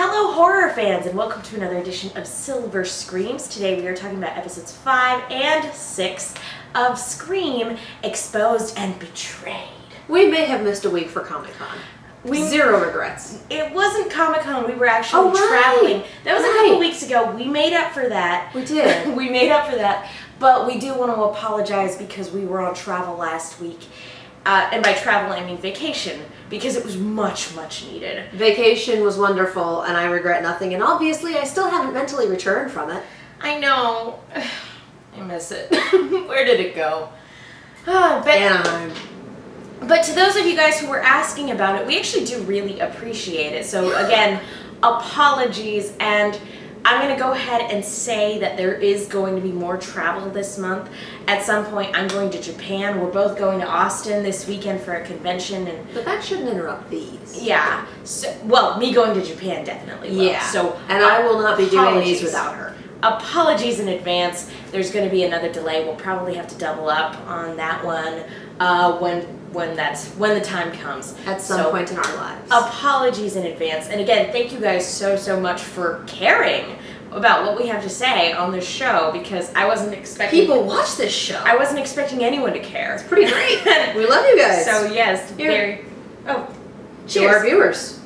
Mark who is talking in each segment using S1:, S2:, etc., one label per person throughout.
S1: Hello horror fans, and welcome to another edition of Silver Screams. Today we are talking about episodes 5 and 6 of Scream, Exposed and Betrayed.
S2: We may have missed a week for Comic-Con. Zero regrets.
S1: It wasn't Comic-Con, we were actually traveling. That was a couple weeks ago. We made up for that.
S2: We did.
S1: We made up for that, but we do want to apologize because we were on travel last week. And by travel, I mean vacation, because it was much, much needed.
S2: Vacation was wonderful, and I regret nothing, and obviously I still haven't mentally returned from it.
S1: I know. I miss it. Where did it go?
S2: Anaheim.
S1: But to those of you guys who were asking about it, we actually do really appreciate it. So again, apologies, and I'm going to go ahead and say that there is going to be more travel this month. At some point, I'm going to Japan. We're both going to Austin this weekend for a convention.
S2: But that shouldn't interrupt these.
S1: Yeah. So, well, me going to Japan definitely will.
S2: Yeah.
S1: So,
S2: and I will not be doing these without her.
S1: Apologies in advance. There's going to be another delay. We'll probably have to double up on that one when the time comes.
S2: At some point in our lives.
S1: Apologies in advance. And again, thank you guys so much for caring about what we have to say on this show, because I wasn't expecting...
S2: People watch this show.
S1: I wasn't expecting anyone to care.
S2: It's pretty great. We love you guys.
S1: So yes, very... Oh,
S2: cheers. To our viewers.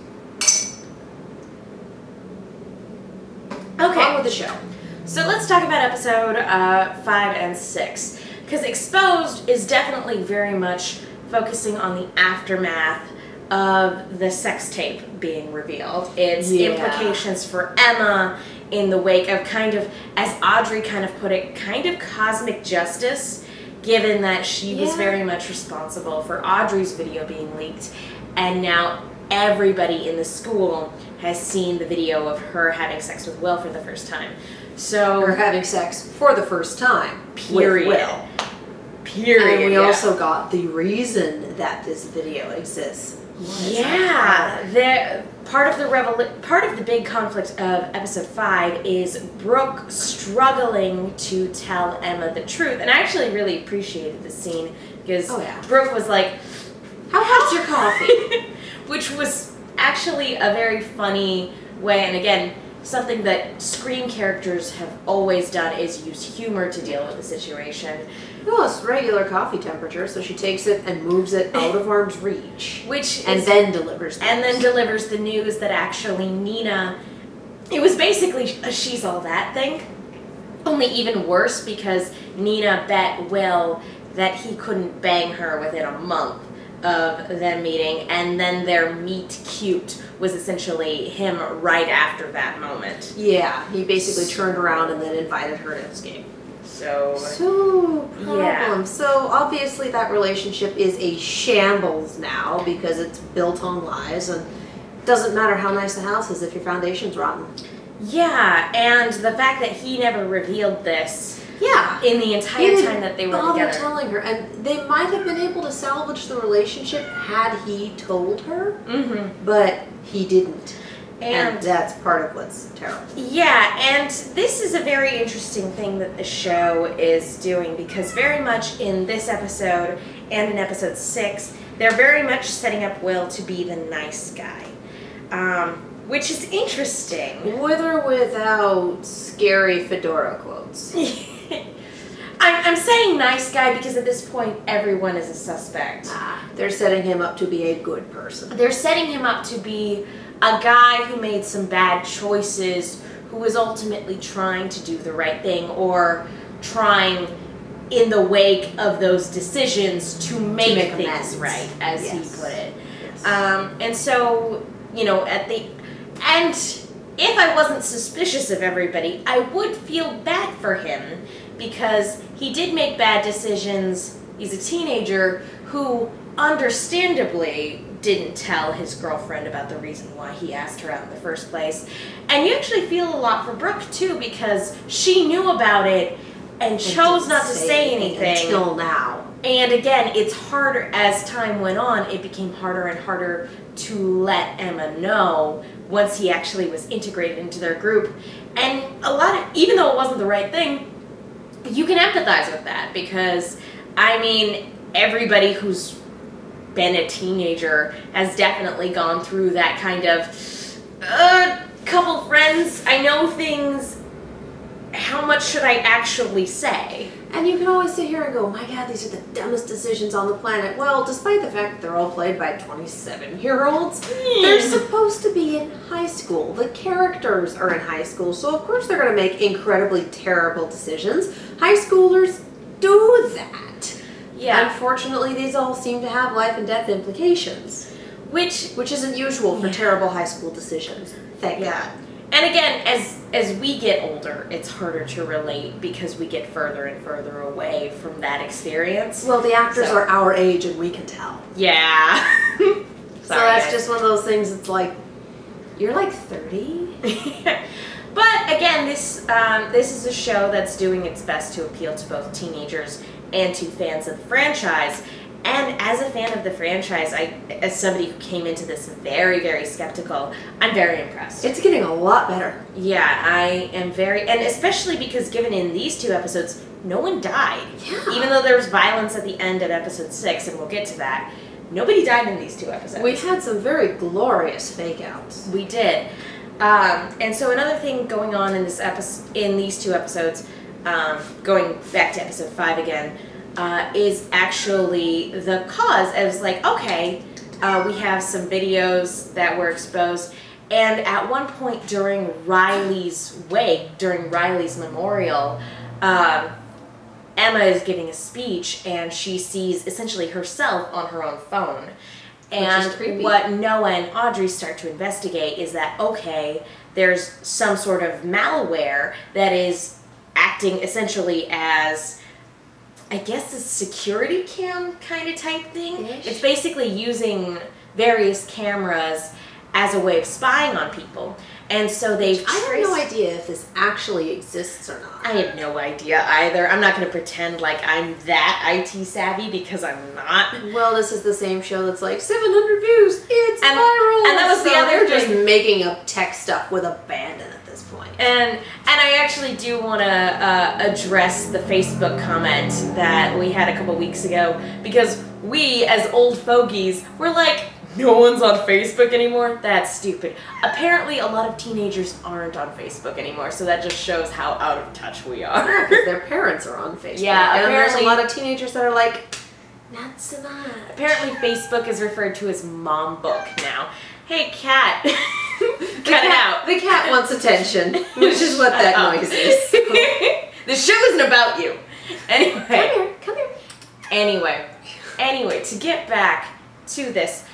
S1: Okay.
S2: On with the show.
S1: So let's talk about episode 5 and 6. Because Exposed is definitely very much focusing on the aftermath of the sex tape being revealed. Its implications for Emma in the wake of kind of, as Audrey kind of put it, kind of cosmic justice, given that she was very much responsible for Audrey's video being leaked, and now everybody in the school has seen the video of her having sex with Will for the first time. So
S2: her having sex for the first time.
S1: Period.
S2: With Will.
S1: Period.
S2: And we also got the reason that this video exists.
S1: Yeah, part of the big conflict of episode 5 is Brooke struggling to tell Emma the truth, and I actually really appreciated this scene because Brooke was like,
S2: "How hot's your coffee?"
S1: Which was actually a very funny way, and again, something that Scream characters have always done is use humor to deal with the situation.
S2: No, it's regular coffee temperature, so she takes it and moves it out of arm's reach. Then delivers the news.
S1: And then delivers the news that actually Nina... It was basically a She's All That thing. Only even worse, because Nina bet Will that he couldn't bang her within a month of them meeting, and then their meet cute was essentially him right after that moment.
S2: Yeah, he basically turned around and then invited her to escape. So obviously that relationship is a shambles now because it's built on lies, and it doesn't matter how nice the house is if your foundation's rotten.
S1: Yeah, and the fact that he never revealed this in the entire time that they were together.
S2: Telling her, and they might have been able to salvage the relationship had he told her, but he didn't. And that's part of what's terrible. Yeah,
S1: and this is a very interesting thing that the show is doing, because very much in this episode and in episode 6, they're very much setting up Will to be the nice guy, which is interesting.
S2: With or without scary fedora quotes.
S1: I'm saying nice guy because at this point everyone is a suspect.
S2: They're setting him up to be a good person.
S1: They're setting him up to be a guy who made some bad choices, who was ultimately trying to do the right thing, or trying in the wake of those decisions to make things right, as he put it.
S2: Yes.
S1: And so, you know, at the end, if I wasn't suspicious of everybody, I would feel bad for him, because he did make bad decisions. He's a teenager who understandably didn't tell his girlfriend about the reason why he asked her out in the first place. And you actually feel a lot for Brooke too, because she knew about it and chose not to say anything
S2: until now.
S1: And again, it's harder as time went on. It became harder and harder to let Emma know once he actually was integrated into their group. And a lot of, even though it wasn't the right thing, you can empathize with that, because I mean, everybody who's been a teenager has definitely gone through that kind of friends. I know things. How much should I actually say?
S2: And you can always sit here and go, my God, these are the dumbest decisions on the planet. Well, despite the fact that they're all played by 27-year-olds, they're supposed to be in high school. The characters are in high school, so of course they're going to make incredibly terrible decisions. High schoolers do that.
S1: Yeah.
S2: Unfortunately, these all seem to have life and death implications. Which isn't usual for terrible high school decisions. Thank God.
S1: And again, as we get older, it's harder to relate because we get further and further away from that experience.
S2: Well, the actors are our age and we can tell.
S1: Yeah.
S2: So that's just one of those things that's like, you're like 30?
S1: But again, this is a show that's doing its best to appeal to both teenagers and to fans of the franchise. And as a fan of the franchise, as somebody who came into this very, very skeptical, I'm very impressed.
S2: It's getting a lot better.
S1: Yeah, I am very, and especially because given in these 2 episodes, no one died.
S2: Yeah.
S1: Even though there was violence at the end of episode 6, and we'll get to that, nobody died in these 2 episodes.
S2: We had some very glorious fake-outs.
S1: We did. And so another thing going on in these 2 episodes, going back to episode 5 again, is actually the cause. I was like, okay, we have some videos that were exposed, and at one point during Riley's wake, during Riley's memorial, Emma is giving a speech, and she sees essentially herself on her own phone. And what Noah and Audrey start to investigate is that, okay, there's some sort of malware that is acting essentially as, I guess, a security cam kind of type thing. It's basically using various cameras as a way of spying on people. And so they've
S2: I have no idea if this actually exists or not.
S1: I have no idea either. I'm not going to pretend like I'm that IT savvy because I'm not.
S2: Well, this is the same show that's like 700 views. It's viral.
S1: And that was the other
S2: they're
S1: thing.
S2: just making up tech stuff with abandon at this point.
S1: And I actually do want to address the Facebook comment that we had a couple weeks ago, because we, as old fogies, were like, no one's on Facebook anymore? That's stupid. Apparently, a lot of teenagers aren't on Facebook anymore, so that just shows how out of touch we are.
S2: Yeah, because their parents are on Facebook.
S1: Yeah,
S2: and there's a
S1: apparently-
S2: lot of teenagers that are like, not so much.
S1: Apparently, Facebook is referred to as mom book now. Hey, cat. Cut it out.
S2: The cat wants attention, which is what that noise is.
S1: The show isn't about you. Anyway.
S2: Come here.
S1: Anyway, to get back to this,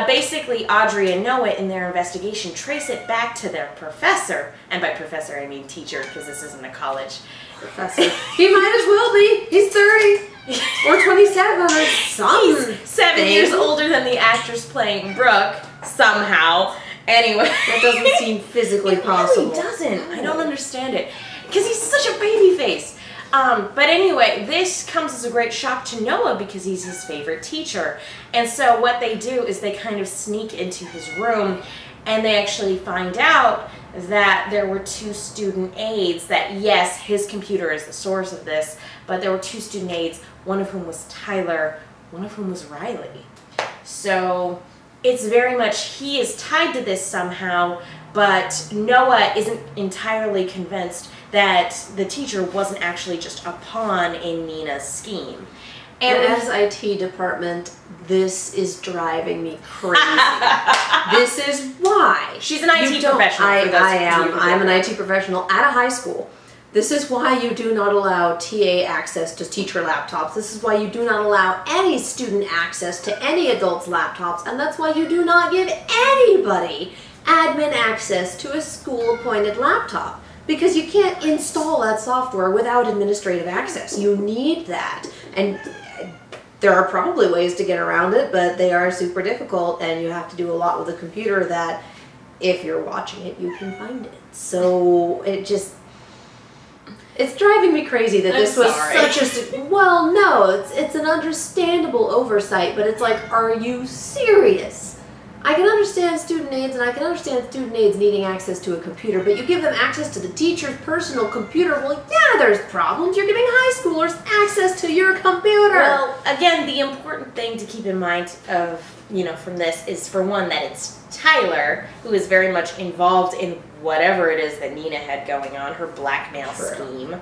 S1: basically Audrey and Noah in their investigation trace it back to their professor, and by professor I mean teacher because this isn't a college.
S2: Professor. He might as well be. He's 30 or 27 or something.
S1: He's 7 years older than the actress playing Brooke, somehow. Anyway.
S2: That doesn't seem physically possible.
S1: It really doesn't. I don't understand it. Because he's such a baby face. But anyway, this comes as a great shock to Noah because he's his favorite teacher. And so what they do is they kind of sneak into his room, and they actually find out that there were 2 student aides, that yes, his computer is the source of this, but there were 2 student aides, one of whom was Tyler, one of whom was Riley. So it's very much, he is tied to this somehow, but Noah isn't entirely convinced that the teacher wasn't actually just a pawn in Nina's scheme.
S2: And as IT department, this is driving me crazy. This is why.
S1: She's an IT professional.
S2: I'm an IT professional at a high school. This is why you do not allow TA access to teacher laptops. This is why you do not allow any student access to any adult's laptops. And that's why you do not give anybody admin access to a school-appointed laptop. Because you can't install that software without administrative access. You need that. And there are probably ways to get around it, but they are super difficult, and you have to do a lot with a computer that, if you're watching it, you can find it. So it's driving me crazy that this was such a, well, no, it's an understandable oversight, but it's like, are you serious? I can understand student aides, and I can understand student aides needing access to a computer, but you give them access to the teacher's personal computer, well, yeah, there's problems. You're giving high schoolers access to your computer.
S1: Well, again, the important thing to keep in mind of from this is, for one, that it's Tyler who is very much involved in whatever it is that Nina had going on, her blackmail scheme.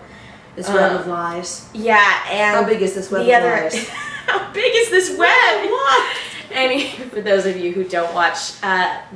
S2: This web of lies.
S1: Yeah, and
S2: how big is this web of lies?
S1: How big is this web? What? And for those of you who don't watch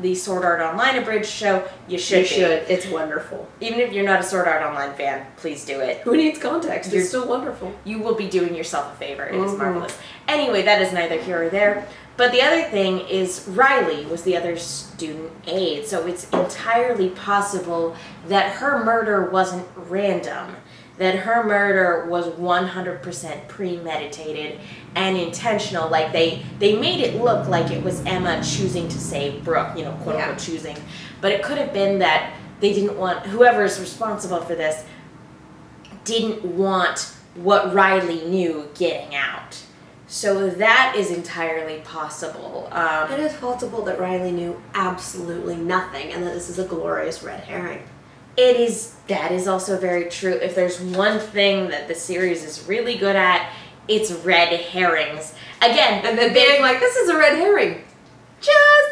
S1: the Sword Art Online abridged show, you should.
S2: It's wonderful.
S1: Even if you're not a Sword Art Online fan, please do it.
S2: Who needs context? It's still wonderful.
S1: You will be doing yourself a favor. It is marvelous. Anyway, that is neither here or there. But the other thing is Riley was the other student aide, so it's entirely possible that her murder wasn't random. That her murder was 100% premeditated and intentional. Like, they made it look like it was Emma choosing to save Brooke, quote unquote choosing. But it could have been that they didn't want, whoever's responsible for this, didn't want what Riley knew getting out. So that is entirely possible.
S2: It is possible that Riley knew absolutely nothing and that this is a glorious red herring.
S1: That is also very true. If there's one thing that the series is really good at, it's red herrings. Again,
S2: and then being like, this is a red herring.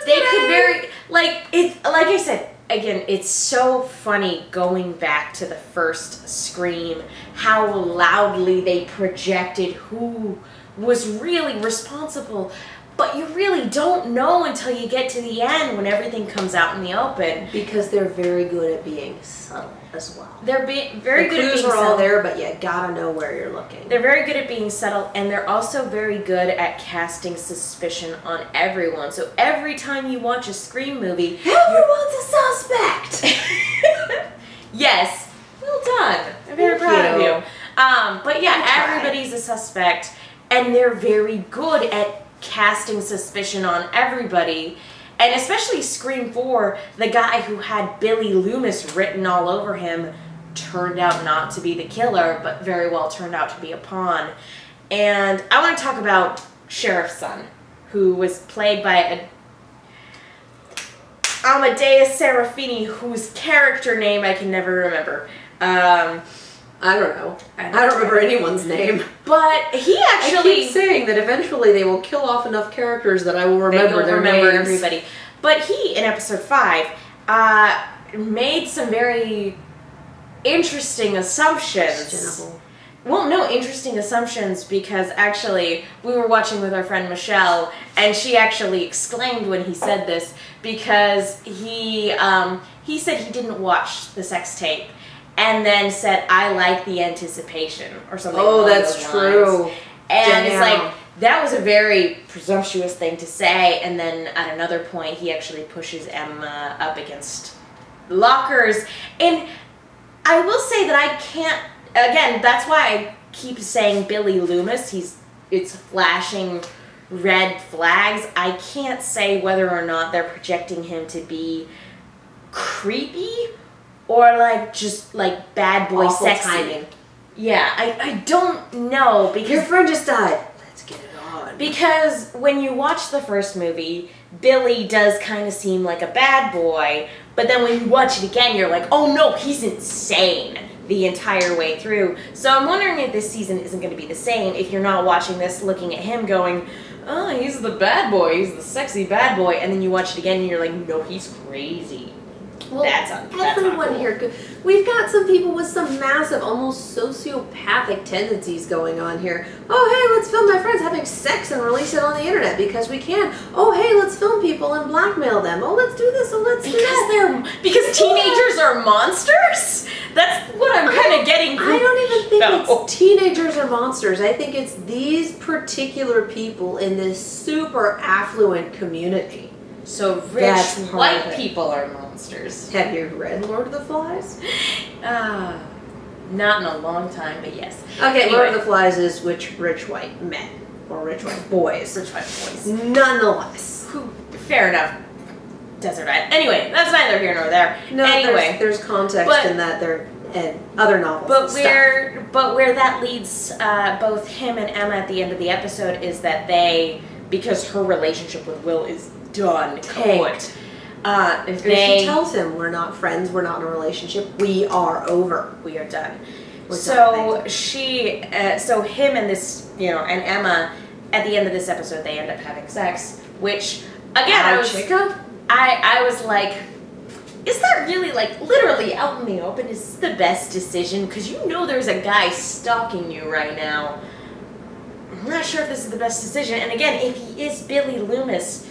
S1: They could very, like I said, again, it's so funny going back to the first Scream, how loudly they projected who was really responsible. But you really don't know until you get to the end when everything comes out in the open.
S2: Because they're very good at being subtle as well.
S1: They're very good at being subtle.
S2: The clues are all there, but you gotta know where you're looking.
S1: They're very good at being subtle, and they're also very good at casting suspicion on everyone. So every time you watch a Scream movie,
S2: everyone's a suspect!
S1: Yes. Well done. I'm very proud of you. But yeah, everybody's a suspect, and they're very good at casting suspicion on everybody. And especially Scream 4, the guy who had Billy Loomis written all over him turned out not to be the killer, but very well turned out to be a pawn. And I want to talk about Sheriff's son, who was played by Amadeus Serafini, whose character name I can never remember.
S2: I don't know. I don't remember anyone's name.
S1: But he actually...
S2: I keep saying that eventually they will kill off enough characters that I will remember their names.
S1: Everybody. But he, in episode 5, made some very interesting assumptions. Well, no, interesting assumptions, because actually we were watching with our friend Michelle, and she actually exclaimed when he said this, because he said he didn't watch the sex tape. And then said, I like the anticipation, or something.
S2: Oh, that's true.
S1: And it's like, that was a very presumptuous thing to say. And then at another point, he actually pushes Emma up against lockers. And I will say that I can't, again, that's why I keep saying Billy Loomis. It's flashing red flags. I can't say whether or not they're projecting him to be creepy, or just bad boy
S2: awful
S1: sexy.
S2: Timing.
S1: Yeah, I don't know, because
S2: your friend just died. Let's get it on.
S1: Because when you watch the first movie, Billy does kind of seem like a bad boy, but then when you watch it again, you're like, oh no, he's insane the entire way through. So I'm wondering if this season isn't going to be the same, if you're not watching this looking at him going, oh, he's the bad boy, he's the sexy bad boy, and then you watch it again and you're like, no, he's crazy.
S2: Well,
S1: that's
S2: everyone
S1: cool.
S2: here, we've got some people with some massive, almost sociopathic tendencies going on here. Oh, hey, let's film my friends having sex and release it on the internet because we can. Oh, hey, let's film people and blackmail them. Oh, let's do this. Oh, let's do that.
S1: Because teenagers are monsters? That's what I'm kind of getting.
S2: I don't even think it's teenagers are monsters. I think it's these particular people in this super affluent community.
S1: So rich white people are monsters.
S2: Have you read Lord of the Flies?
S1: Not in a long time, but yes.
S2: Okay, anyway. Lord of the Flies is rich white men. Or rich white boys.
S1: Rich white boys.
S2: Nonetheless.
S1: Fair enough. Desert Island. Anyway, that's neither here nor there.
S2: No,
S1: anyway,
S2: there's context in that they're in other novels.
S1: But where that leads both him and Emma at the end of the episode is that because her relationship with Will is done,
S2: tanked. She tells him, we're not friends, we're not in a relationship, we are over.
S1: We are done. So him and this, and Emma, at the end of this episode, they end up having sex, which, again, I was like, is that really, like, literally out in the open? Is this the best decision? Because you know there's a guy stalking you right now. I'm not sure if this is the best decision. And again, if he is Billy Loomis,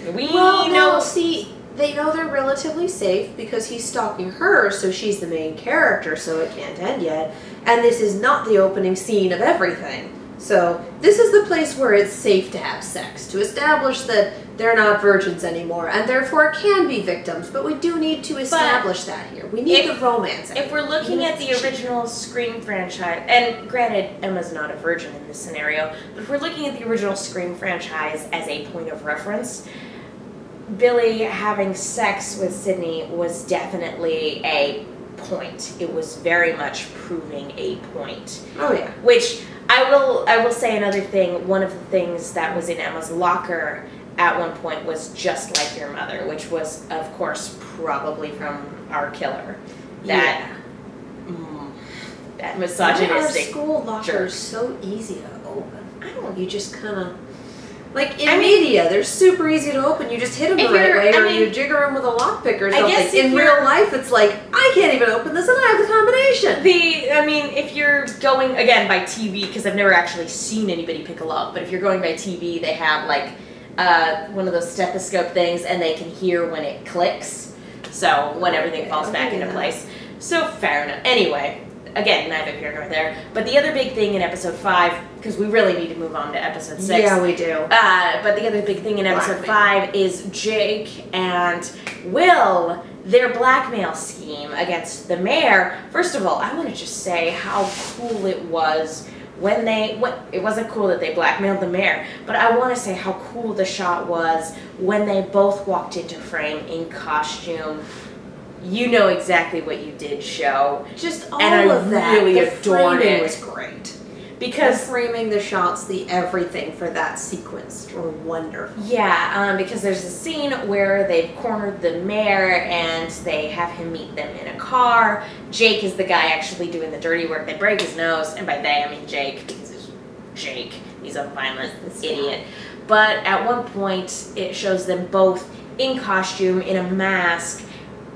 S2: they know they're relatively safe because he's stalking her, so she's the main character, so it can't end yet. And this is not the opening scene of everything. So this is the place where it's safe to have sex, to establish that they're not virgins anymore, and therefore can be victims. But we do need to establish that here. We need the romance.
S1: If we're looking at the original Scream franchise, and granted, Emma's not a virgin in this scenario, but if we're looking at the original Scream franchise as a point of reference, Billy having sex with Sydney was definitely a point. It was very much proving a point.
S2: Oh yeah.
S1: Which I will say another thing. One of the things that was in Emma's locker at one point was "just like your mother," which was, of course, probably from our killer. That that misogynistic.
S2: Our school lockers so easy to open. I don't know. You just kind of. Like in media, they're super easy to open. You just hit them the right way, or you jigger them with a lockpick or something. I guess in real life, it's like, I can't even open this, and I have the combination.
S1: If you're going, again, by TV, because I've never actually seen anybody pick a lock, but if you're going by TV, they have, like, one of those stethoscope things, and they can hear when it clicks. So, when everything falls back into place. So, fair enough. Anyway. Again, neither here nor there. But the other big thing in episode 5, because we really need to move on to episode 6.
S2: Yeah, we do.
S1: But the other big thing in episode 5 is Jake and Will, their blackmail scheme against the mayor. First of all, I want to just say how cool it was when it wasn't cool that they blackmailed the mayor, but I want to say how cool the shot was when they both walked into frame in costume. You know exactly what you did, show.
S2: Just all of that.
S1: Really
S2: the
S1: adored
S2: framing
S1: it.
S2: was great.
S1: Because
S2: the framing, the shots, the everything for that sequence were wonderful.
S1: Yeah, because there's a scene where they've cornered the mayor and they have him meet them in a car. Jake is the guy actually doing the dirty work. They break his nose, and by they I mean Jake, because it's Jake. He's a violent idiot. But at one point, it shows them both in costume, in a mask,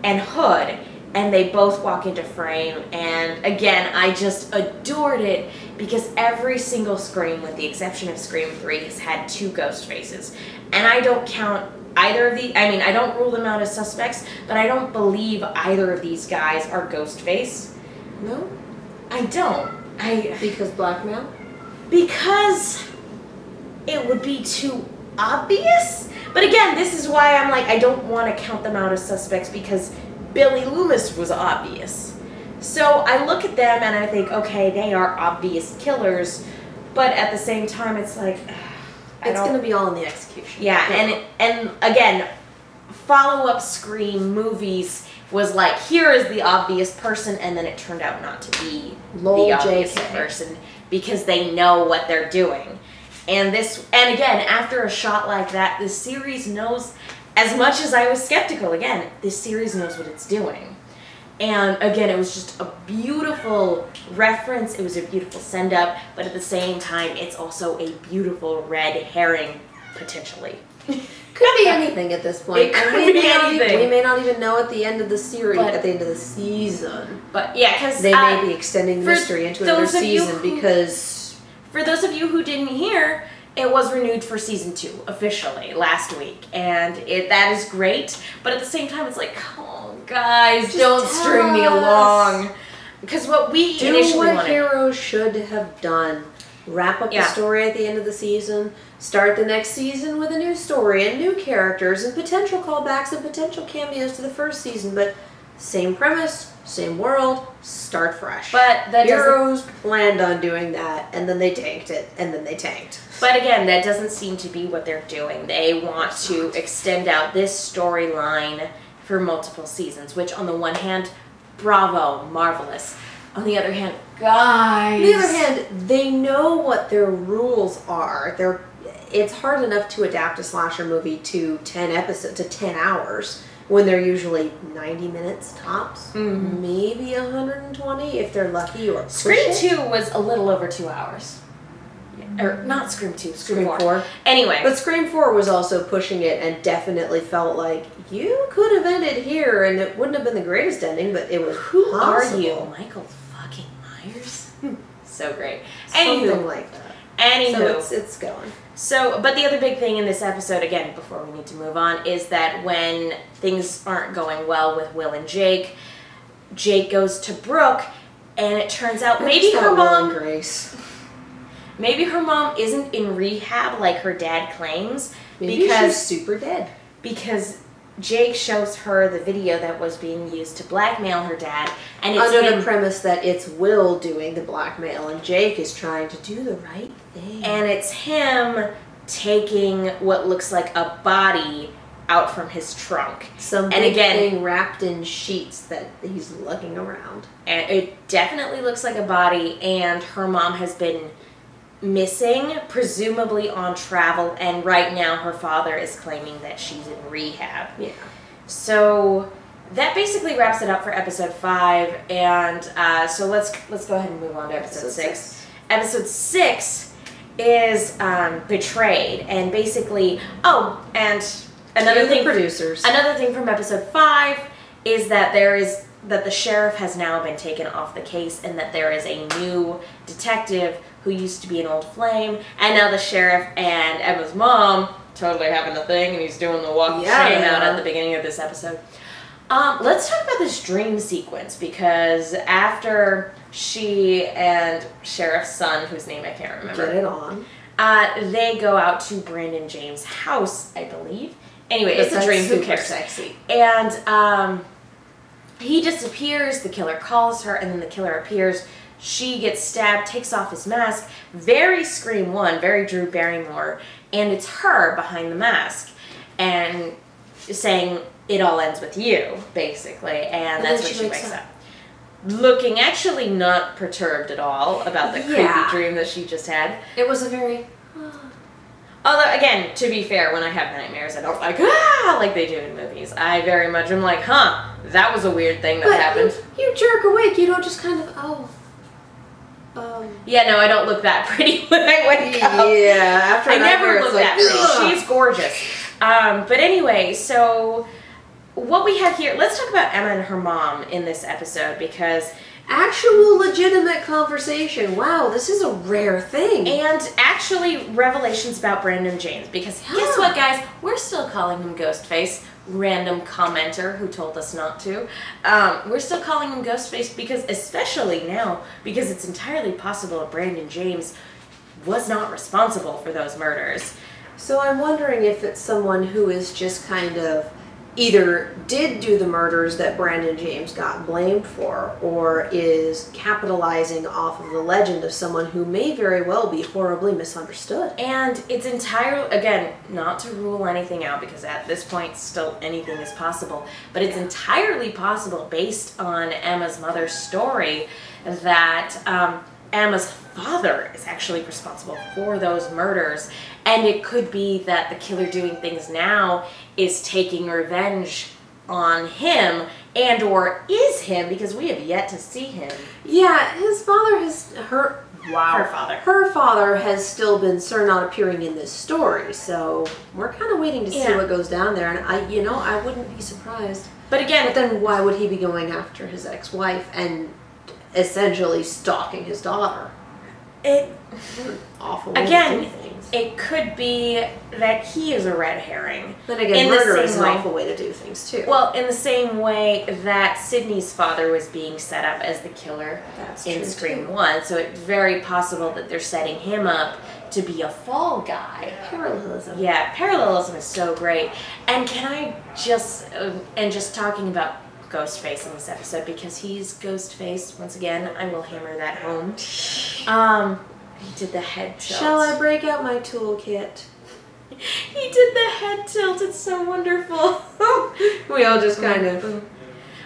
S1: and hood, and they both walk into frame, and again, I just adored it because every single Scream, with the exception of Scream 3, has had 2 ghost faces, and I don't count either of these. I mean, I don't rule them out as suspects, but I don't believe either of these guys are ghost face.
S2: No?
S1: I don't.
S2: Because blackmail?
S1: Because it would be too obvious. But again, this is why I'm like, I don't want to count them out as suspects, because Billy Loomis was obvious. So I look at them and I think, okay, they are obvious killers, but at the same time, it's like,
S2: it's going to be all in the execution.
S1: Yeah, and again, follow-up Scream movies was like, here is the obvious person, and then it turned out not to be the obvious person because they know what they're doing. And again, after a shot like that, this series knows, as much as I was skeptical, again, this series knows what it's doing. And again, it was just a beautiful reference, it was a beautiful send-up, but at the same time, it's also a beautiful red herring, potentially.
S2: Could be anything at this point.
S1: It could be anything.
S2: We may not even know at the end of the series, at the end of the season.
S1: But yeah, because
S2: they may be extending the mystery into another season because...
S1: For those of you who didn't hear, it was renewed for season 2 officially last week, and that is great. But at the same time, it's like, oh guys, don't string me along, because what we initially wanted.
S2: Heroes should have done. Wrap up the story at the end of the season. Start the next season with a new story and new characters and potential callbacks and potential cameos to the first season, but same premise, same world, start fresh.
S1: But that
S2: Heroes planned on doing that, and then they tanked it, and then they tanked.
S1: But again, that doesn't seem to be what they're doing. They want to extend out this storyline for multiple seasons, which on the one hand, bravo, marvelous. On the other hand, guys.
S2: On the other hand, they know what their rules are. It's hard enough to adapt a slasher movie to 10 episodes, to 10 hours. When they're usually 90 minutes tops, maybe 120 if they're lucky or
S1: Scream 2 was a little over 2 hours. Or not Scream 2,
S2: Scream 4.
S1: Anyway.
S2: But Scream 4 was also pushing it and definitely felt like you could have ended here and it wouldn't have been the greatest ending, but it was
S1: Who
S2: possible.
S1: are you? Michael fucking Myers? So great.
S2: Something like that.
S1: Anywho.
S2: So it's going.
S1: So, but the other big thing in this episode, again, before we need to move on, is that when things aren't going well with Will and Jake goes to Brooke, and it turns out maybe her mom...
S2: Grace.
S1: Maybe her mom isn't in rehab like her dad claims.
S2: Maybe
S1: because
S2: she's super dead.
S1: Because Jake shows her the video that was being used to blackmail her dad. And it's
S2: under the premise that it's Will doing the blackmail and Jake is trying to do the right thing.
S1: And it's him taking what looks like a body out from his trunk.
S2: Some big thing wrapped in sheets that he's lugging around.
S1: And it definitely looks like a body, and her mom has been missing, presumably on travel, and right now her father is claiming that she's in rehab.
S2: Yeah.
S1: So that basically wraps it up for episode 5, and so let's go ahead and move on to episode 6. Episode 6 is Betrayed, and basically, and another thing,
S2: producers.
S1: Another thing from episode 5 is that the sheriff has now been taken off the case, and that there is a new detective who used to be an old flame, and now the sheriff and Emma's mom totally having a thing, and he's doing the walk of shame out at the beginning of this episode. Let's talk about this dream sequence, because after she and Sheriff's son, whose name I can't remember,
S2: get it on,
S1: they go out to Brandon James' house, I believe. Anyway, it's a dream. Who cares?
S2: Sexy.
S1: And he disappears. The killer calls her, and then the killer appears. She gets stabbed, takes off his mask. Very Scream 1, very Drew Barrymore. And it's her behind the mask. And saying, it all ends with you, basically. And that's when she wakes up. Looking actually not perturbed at all about the creepy dream that she just had.
S2: It was a very...
S1: Although, again, to be fair, when I have nightmares, I don't like they do in movies. I very much am like, that was a weird thing that happened.
S2: You jerk awake, you don't just kind of,
S1: Yeah, no, I don't look that pretty when I wake up.
S2: Yeah, after
S1: I never look that pretty. She's gorgeous. But anyway, so what we have here, let's talk about Emma and her mom in this episode, because...
S2: Actual legitimate conversation. Wow, this is a rare thing.
S1: And actually revelations about Brandon James, because guess what, guys? We're still calling him Ghostface. Random commenter who told us not to. We're still calling him Ghostface because, especially now, because it's entirely possible that Brandon James was not responsible for those murders.
S2: So I'm wondering if it's someone who is just kind of either did do the murders that Brandon James got blamed for, or is capitalizing off of the legend of someone who may very well be horribly misunderstood.
S1: And it's entirely, again, not to rule anything out, because at this point still anything is possible, but it's entirely possible, based on Emma's mother's story, that Emma's father is actually responsible for those murders. And it could be that the killer doing things now is taking revenge on him, and or is him, because we have yet to see him.
S2: Yeah, his father has... Her father has still been not appearing in this story, so we're kind of waiting to see what goes down there, and I wouldn't be surprised.
S1: But again...
S2: But then why would he be going after his ex-wife and essentially stalking his daughter? Awful way to do things.
S1: It could be that he is a red herring.
S2: Then again, murder is an awful way to do things too.
S1: Well, in the same way that Sydney's father was being set up as the killer in Scream 1, so it's very possible that they're setting him up to be a fall guy.
S2: Parallelism.
S1: Yeah, parallelism is so great. And can I just, just talking about Ghostface in this episode, because he's Ghostface, once again, I will hammer that home. He did the head tilt.
S2: Shall I break out my toolkit?
S1: He did the head tilt, it's so wonderful.
S2: We all just kind of...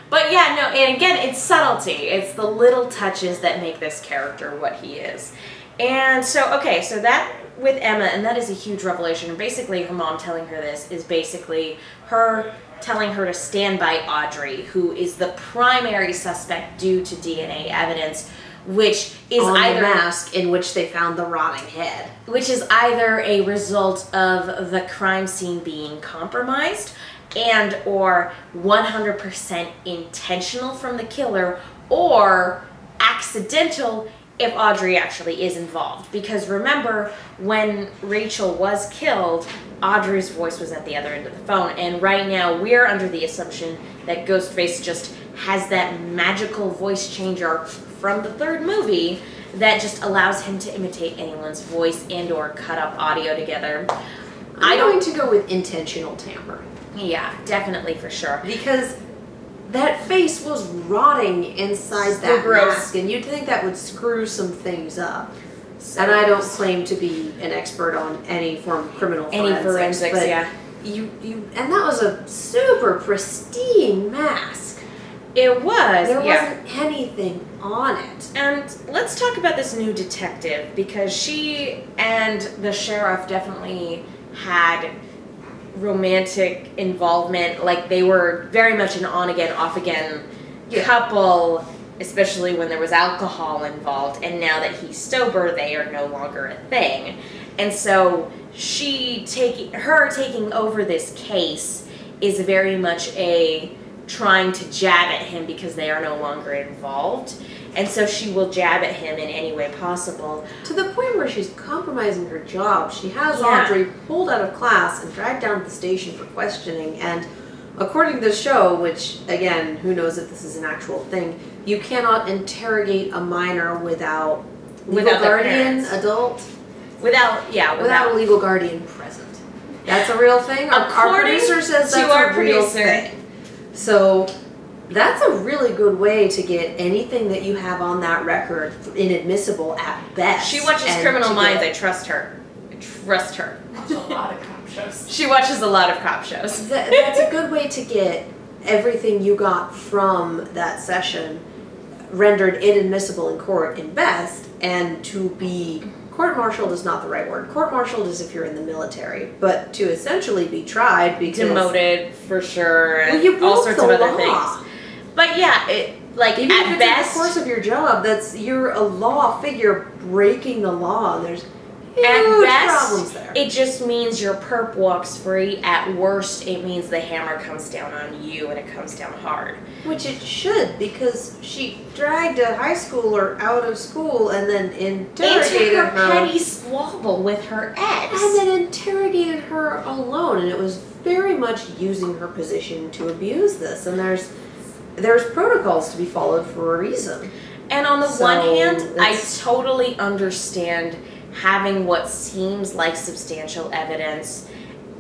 S1: But yeah, no, and again, it's subtlety. It's the little touches that make this character what he is. And so, okay, so that with Emma, and that is a huge revelation, and basically her mom telling her this is basically her telling her to stand by Audrey, who is the primary suspect due to DNA evidence, which is
S2: on
S1: either
S2: the mask in which they found the rotting head.
S1: Which is either a result of the crime scene being compromised and or 100% intentional from the killer, or accidental if Audrey actually is involved. Because remember, when Rachel was killed, Audrey's voice was at the other end of the phone, and right now we're under the assumption that Ghostface just has that magical voice changer from the third movie that just allows him to imitate anyone's voice and or cut up audio together.
S2: I'm going to go with intentional tampering.
S1: Yeah, definitely, for sure.
S2: Because that face was rotting inside that mask, and you'd think that would screw some things up. So, and I don't claim to be an expert on any form of criminal forensics, but
S1: yeah.
S2: And that was a super pristine mask.
S1: It was.
S2: There wasn't anything on it.
S1: And let's talk about this new detective, because she and the sheriff definitely had romantic involvement. Like, they were very much an on-again, off-again couple, especially when there was alcohol involved. And now that he's sober, they are no longer a thing. And so her taking over this case is very much a trying to jab at him because they are no longer involved. And so she will jab at him in any way possible.
S2: To the point where she's compromising her job. She has Audrey pulled out of class and dragged down to the station for questioning. And according to the show, which, again, who knows if this is an actual thing, you cannot interrogate a minor without legal guardian, adult.
S1: Without
S2: a legal guardian present. That's a real thing. Our producer says that's a real thing. So that's a really good way to get anything that you have on that record inadmissible at best.
S1: She watches Criminal Minds. I trust her. I trust her.
S3: Watches a lot of cop shows.
S1: She watches a lot of cop shows.
S2: That's a good way to get everything you got from that session rendered inadmissible in court in best, and to be court-martialed is not the right word. Court-martialed is if you're in the military, but to essentially be tried because
S1: demoted for sure, and
S2: you broke
S1: all sorts
S2: the
S1: of other
S2: law.
S1: things. But yeah,
S2: even
S1: at
S2: if
S1: best,
S2: it's in the course of your job, you're a law figure breaking the law, and there's huge problems there.
S1: It just means your perp walks free. At worst, it means the hammer comes down on you, and it comes down hard.
S2: Which it should, because she dragged a high schooler out of school and then interrogated her.
S1: Into her petty squabble with her ex.
S2: And then interrogated her alone, and it was very much using her position to abuse this. And there's protocols to be followed for a reason.
S1: And on the one hand, I totally understand having what seems like substantial evidence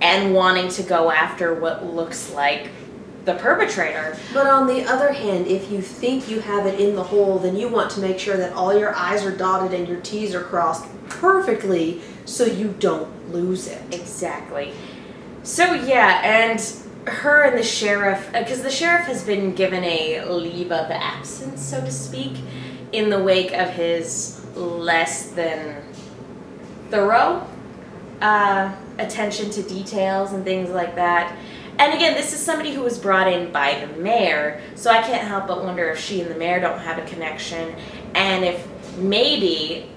S1: and wanting to go after what looks like the perpetrator.
S2: But on the other hand, if you think you have it in the hole, then you want to make sure that all your I's are dotted and your T's are crossed perfectly so you don't lose it.
S1: Exactly. So yeah, and her and the sheriff, because the sheriff has been given a leave of absence, so to speak, in the wake of his less than thorough attention to details and things like that. And again, this is somebody who was brought in by the mayor, so I can't help but wonder if she and the mayor don't have a connection, and if maybe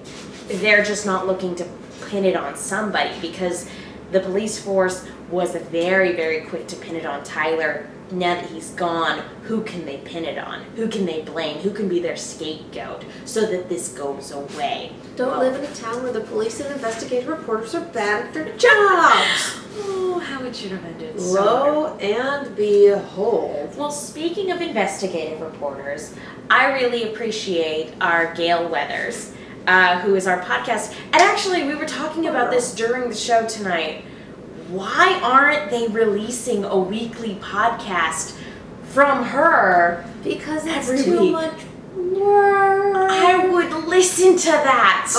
S1: they're just not looking to pin it on somebody, because the police force was very, very quick to pin it on Tyler. Now that he's gone, who can they pin it on? Who can they blame? Who can be their scapegoat so that this goes away?
S2: Don't live in a town where the police and investigative reporters are bad at their jobs.
S1: Oh, how it should have ended.
S2: Lo and behold.
S1: Well, speaking of investigative reporters, I really appreciate our Gail Weathers, who is our podcast. And actually, we were talking about this during the show tonight. Why aren't they releasing a weekly podcast from her?
S2: Because it's
S1: every
S2: too
S1: week?
S2: much work.
S1: I would listen to that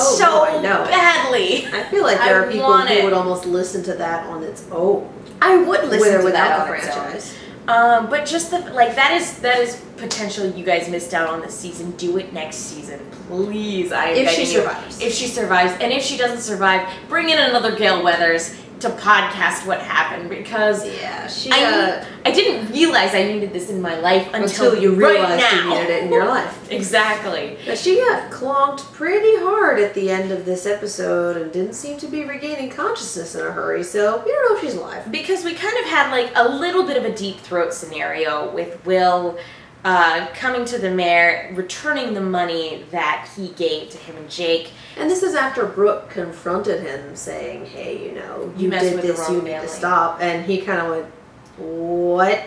S1: badly.
S2: I feel like there are people who would almost listen to that on its own.
S1: I would listen to that
S2: without
S1: on
S2: the
S1: its
S2: franchise.
S1: own. But just that is potential you guys missed out on this season. Do it next season, please.
S2: If she survives.
S1: If she survives, and if she doesn't survive, bring in another Gail Weathers. to podcast what happened because I didn't realize I needed this in my life until
S2: you realized
S1: right
S2: you needed it in your life.
S1: Exactly.
S2: But she got clonked pretty hard at the end of this episode and didn't seem to be regaining consciousness in a hurry, so we don't know if she's alive.
S1: Because we kind of had like a little bit of a deep throat scenario with Will coming to the mayor, returning the money that he gave to him and Jake.
S2: And this is after Brooke confronted him saying, hey, you know, you did this, you need to stop. And he kind of went, what?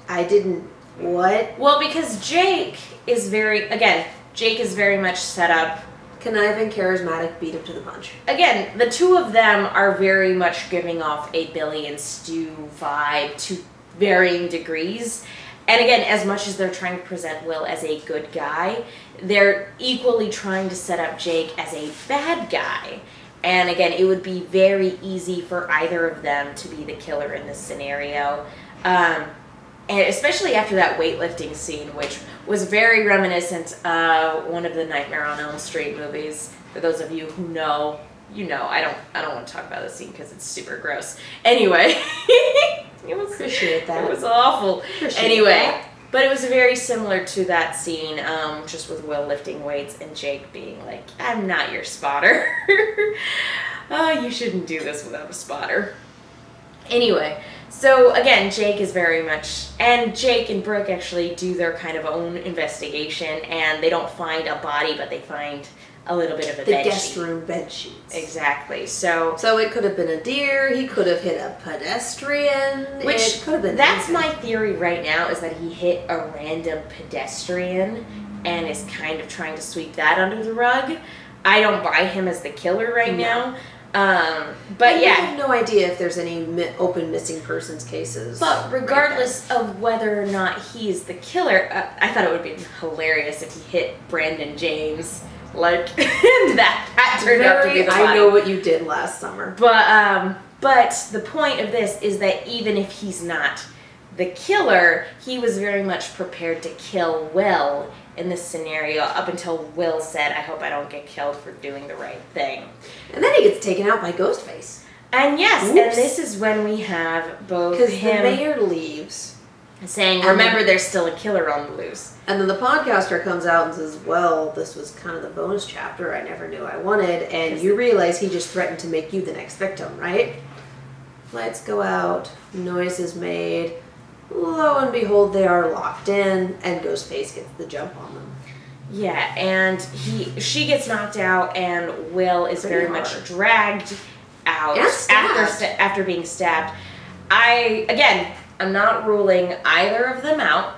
S2: I didn't, what?
S1: Well, because Jake is very much set up.
S2: Conniving, charismatic, beat him to the punch.
S1: Again, the two of them are very much giving off a Billy and Stu vibe to varying degrees. And again, as much as they're trying to present Will as a good guy, they're equally trying to set up Jake as a bad guy. And again, it would be very easy for either of them to be the killer in this scenario. And especially after that weightlifting scene, which was very reminiscent of one of the Nightmare on Elm Street movies. For those of you who know, you know. I don't want to talk about this scene because it's super gross. Anyway.
S2: Appreciate that.
S1: It was awful. But it was very similar to that scene, just with Will lifting weights and Jake being like, I'm not your spotter. You shouldn't do this without a spotter. Anyway, so again, Jake is very much, and Jake and Brooke actually do their kind of own investigation, and they don't find a body, but they find a little bit of a bed sheet. The
S2: guest room bed sheets.
S1: Exactly. So
S2: it could have been a deer. He could have hit a pedestrian.
S1: Which
S2: it could have been.
S1: That's my theory right now, is that he hit a random pedestrian and is kind of trying to sweep that under the rug. I don't buy him as the killer right now. But yeah, I
S2: have no idea if there's any open missing persons cases.
S1: But regardless of whether or not he's the killer, I thought it would be hilarious if he hit Brandon James. Like, that turned out to be the body.
S2: I know what you did last summer.
S1: But the point of this is that even if he's not the killer, he was very much prepared to kill Will in this scenario up until Will said, I hope I don't get killed for doing the right thing.
S2: And then he gets taken out by Ghostface.
S1: And yes, and this is when we have both him...
S2: Because the mayor leaves.
S1: Saying, remember, there's still a killer on the loose.
S2: And then the podcaster comes out and says, well, this was kind of the bonus chapter I never knew I wanted. And you realize he just threatened to make you the next victim, right? Lights go out. Noise is made. Lo and behold, they are locked in. And Ghostface gets the jump on them.
S1: Yeah, and she gets knocked out, and Will is very much dragged out after being stabbed. I'm not ruling either of them out,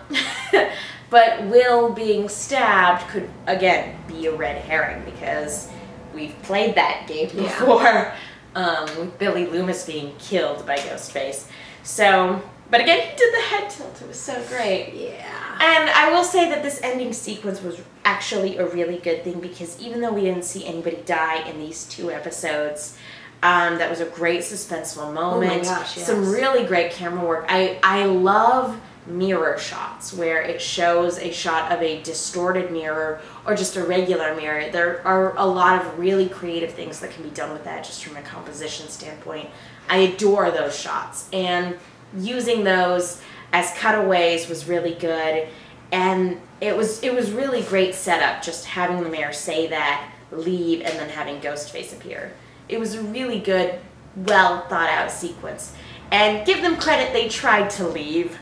S1: but Will being stabbed could, again, be a red herring because we've played that game before with Billy Loomis being killed by Ghostface. So, but again, he did the head tilt. It was so great.
S2: Yeah.
S1: And I will say that this ending sequence was actually a really good thing because even though we didn't see anybody die in these 2 episodes, that was a great suspenseful moment.
S2: Oh my gosh, yes.
S1: Some really great camera work. I love mirror shots where it shows a shot of a distorted mirror or just a regular mirror. There are a lot of really creative things that can be done with that just from a composition standpoint. I adore those shots, and using those as cutaways was really good, and it was really great setup, just having the mayor say that, leave, and then having Ghostface appear. It was a really good, well thought out sequence. And give them credit, they tried to leave.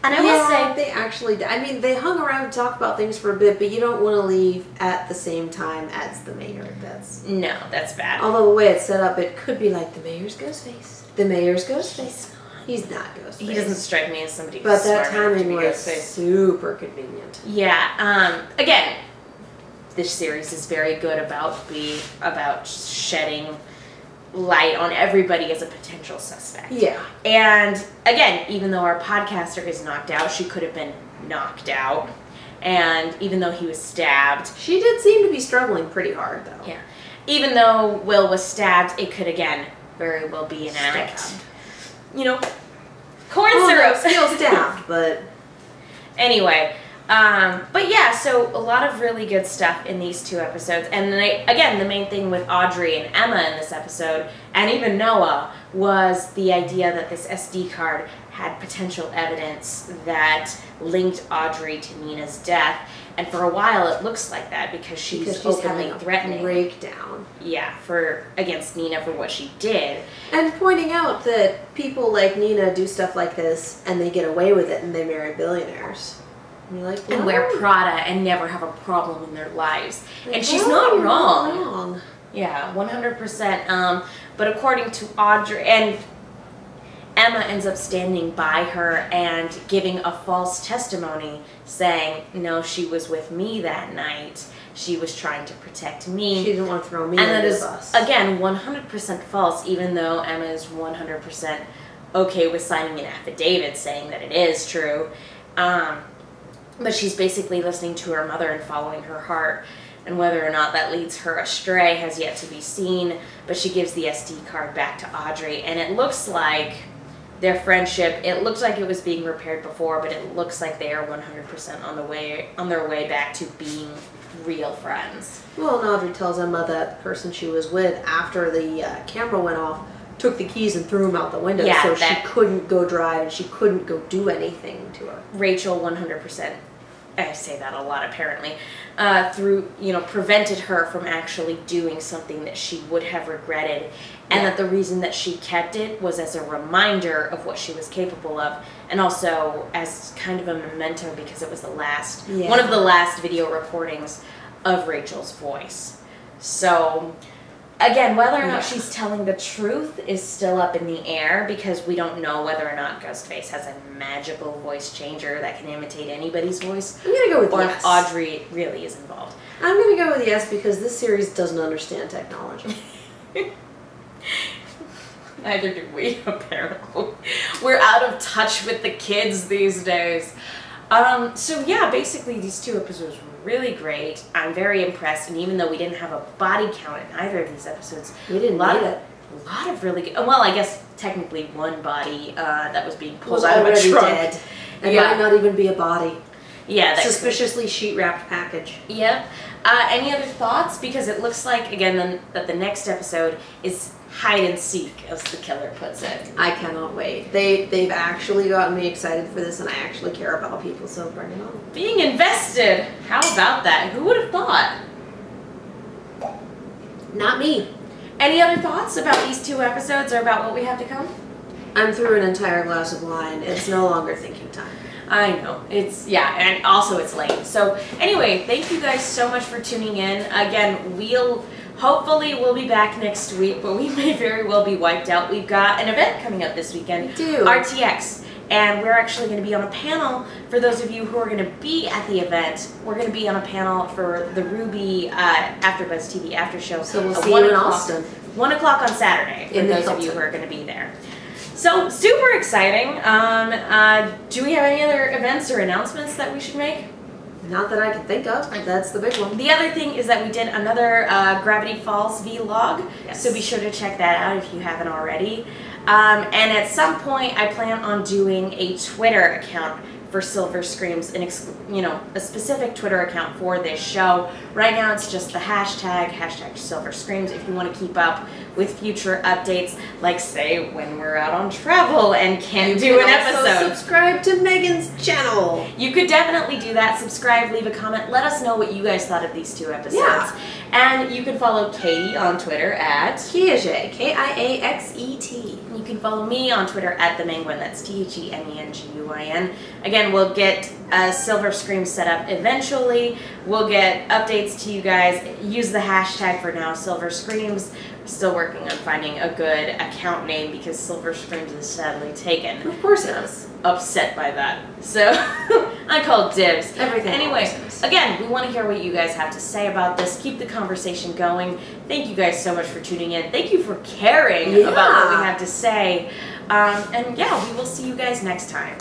S1: And I will say,
S2: they actually did. I mean, they hung around to talk about things for a bit, but you don't want to leave at the same time as the mayor.
S1: No, that's bad.
S2: Although the way it's set up, it could be like the mayor's Ghostface. The mayor's Ghostface. He's not Ghostface.
S1: He doesn't strike me as somebody who's
S2: But that
S1: smart enough to
S2: timing
S1: be
S2: was
S1: Ghostface.
S2: super convenient.
S1: Yeah. Again, this series is very good about shedding light on everybody as a potential suspect.
S2: Yeah.
S1: And again, even though our podcaster is knocked out, she could have been knocked out. And even though he was stabbed,
S2: she did seem to be struggling pretty hard, though.
S1: Yeah. Even though Will was stabbed, it could again very well be an act. You know, corn syrup.
S2: Still stabbed, but
S1: anyway. But yeah, so a lot of really good stuff in these 2 episodes. And then again, the main thing with Audrey and Emma in this episode, and even Noah, was the idea that this SD card had potential evidence that linked Audrey to Nina's death. And for a while, it looks like that because she's openly threatening.
S2: Breakdown.
S1: Yeah, against Nina for what she did.
S2: And pointing out that people like Nina do stuff like this and they get away with it and they marry billionaires. And you're like, what?
S1: And wear Prada and never have a problem in their lives. Like, and she's not wrong.
S2: Not wrong.
S1: Yeah, 100%. But according to Audrey, and Emma ends up standing by her and giving a false testimony saying, no, she was with me that night. She was trying to protect me.
S2: She didn't want to throw me under the bus.
S1: Again, 100% false, even though Emma is 100% okay with signing an affidavit saying that it is true. But she's basically listening to her mother and following her heart. And whether or not that leads her astray has yet to be seen. But she gives the SD card back to Audrey. And it looks like their friendship, it looks like it was being repaired before, but it looks like they are 100% on their way back to being real friends.
S2: Well, and Audrey tells Emma that the person she was with after the camera went off took the keys and threw them out the window,
S1: yeah,
S2: so she couldn't go drive and she couldn't go do anything to her.
S1: Rachel 100%, I say that a lot apparently, prevented her from actually doing something that she would have regretted, and that the reason that she kept it was as a reminder of what she was capable of, and also as kind of a memento because it was one of the last video recordings of Rachel's voice. So again, whether or not she's telling the truth is still up in the air because we don't know whether or not Ghostface has a magical voice changer that can imitate anybody's voice.
S2: I'm going to go with
S1: yes. Or
S2: yes.
S1: if Audrey really is involved.
S2: I'm going to go with yes because this series doesn't understand technology.
S1: Neither do we, apparently. We're out of touch with the kids these days. So yeah, basically these 2 episodes were really great. I'm very impressed, and even though we didn't have a body count in either of these episodes,
S2: we didn't need it.
S1: A lot of really good. Well, I guess technically one body that was being pulled out of a trunk.
S2: Dead. It might not even be a body.
S1: Yeah,
S2: suspiciously sheet-wrapped package.
S1: Yep. Any other thoughts? Because it looks like again that the next episode is hide and seek, as the killer puts it.
S2: I cannot wait. They've actually gotten me excited for this, and I actually care about people, so bring it on.
S1: Being invested. How about that? Who would have thought?
S2: Not me.
S1: Any other thoughts about these 2 episodes or about what we have to come?
S2: I'm through an entire glass of wine. It's no longer thinking time.
S1: I know. And also it's late. So anyway, thank you guys so much for tuning in. Again, hopefully we'll be back next week, but we may very well be wiped out. We've got an event coming up this weekend.
S2: We do.
S1: RTX. And we're actually going to be on a panel, for those of you who are going to be at the event, we're going to be on a panel for the Ruby AfterBuzz TV after show.
S2: So we'll see you in Austin.
S1: 1 o'clock on Saturday, for those of you who are going to be there. So, super exciting. Do we have any other events or announcements that we should make?
S2: Not that I can think of. That's the big one.
S1: The other thing is that we did another Gravity Falls vlog, so be sure to check that out if you haven't already. And at some point, I plan on doing a Twitter account for Silver Screams, a specific Twitter account for this show. Right now, it's just the hashtag Silver Screams. If you want to keep up with future updates, like say when we're out on travel and can't do an episode.
S2: Also subscribe to Megan's channel.
S1: You could definitely do that. Subscribe, leave a comment. Let us know what you guys thought of these 2 episodes.
S2: Yeah.
S1: And you can follow Katie on Twitter at
S2: Kiaxet, Kiaxet.
S1: You can follow me on Twitter at TheMenguin. That's TheMenguin. Again, we'll get Silver Scream set up eventually. We'll get updates to you guys. Use the hashtag for now, Silver Screams. We're still working on finding a good account name because Silver Screams is sadly taken.
S2: Of course it is.
S1: Upset by that. So I call dibs.
S2: Everything.
S1: Anyway, again, we want to hear what you guys have to say about this. Keep the conversation going. Thank you guys so much for tuning in. Thank you for caring about what we have to say. And yeah, we will see you guys next time.